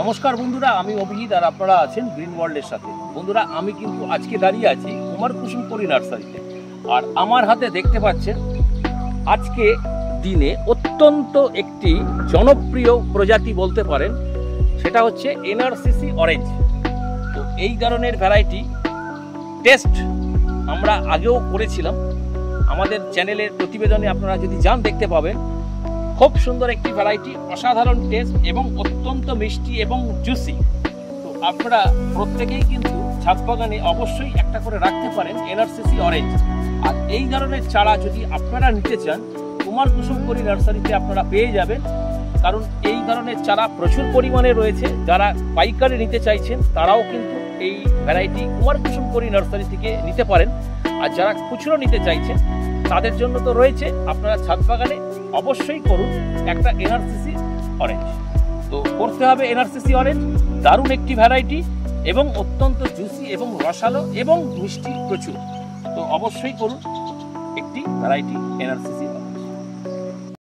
নমস্কার বন্ধুরা, আমি অভিজিৎ আর আপনারা আছেন গ্রিন ওয়ার্ল্ডের সাথে। বন্ধুরা, আমি কিন্তু আজকে দাঁড়িয়ে আছি কুমার কুসুম পরি নার্সারিতে। আর আমার হাতে দেখতে পাচ্ছেন আজকে দিনে অত্যন্ত একটি জনপ্রিয় প্রজাতি বলতে পারেন, সেটা হচ্ছে এনআরসিসি অরেঞ্জ। তো এই ধরনের ভ্যারাইটি টেস্ট আমরা আগেও করেছিলাম, আমাদের চ্যানেলের প্রতিবেদনে আপনারা যদি যান দেখতে পাবেন। খুব সুন্দর একটি ভ্যারাইটি, অসাধারণ টেস্ট এবং অত্যন্ত মিষ্টি এবং জুসি। তো আপনারা প্রত্যেকেই কিন্তু ছাদ বাগানে অবশ্যই একটা করে রাখতে পারেন এনআরসিসি অরেঞ্জ। আর এই ধরনের চারা যদি আপনারা নিতে চান, কুমার কুসুম পরি নার্সারিতে আপনারা পেয়ে যাবেন। কারণ এই ধরনের চারা প্রচুর পরিমাণে রয়েছে। যারা পাইকারি নিতে চাইছেন তারাও কিন্তু এই ভ্যারাইটি কুমার কুসুম পরি নার্সারি থেকে নিতে পারেন। আর যারা খুচরো নিতে চাইছেন তাদের জন্য তো রয়েছে, আপনারা ছাদ বাগানে অবশ্যই করুন একটা এনআরসিসি অরেঞ্জ। তো করতে হবে এনআরসিসি অরেঞ্জ, দারুণ একটি ভ্যারাইটি এবং অত্যন্ত জুসি এবং রসালো এবং মিষ্টি প্রচুর। তো অবশ্যই করুন একটি ভ্যারাইটি এনআরসিসি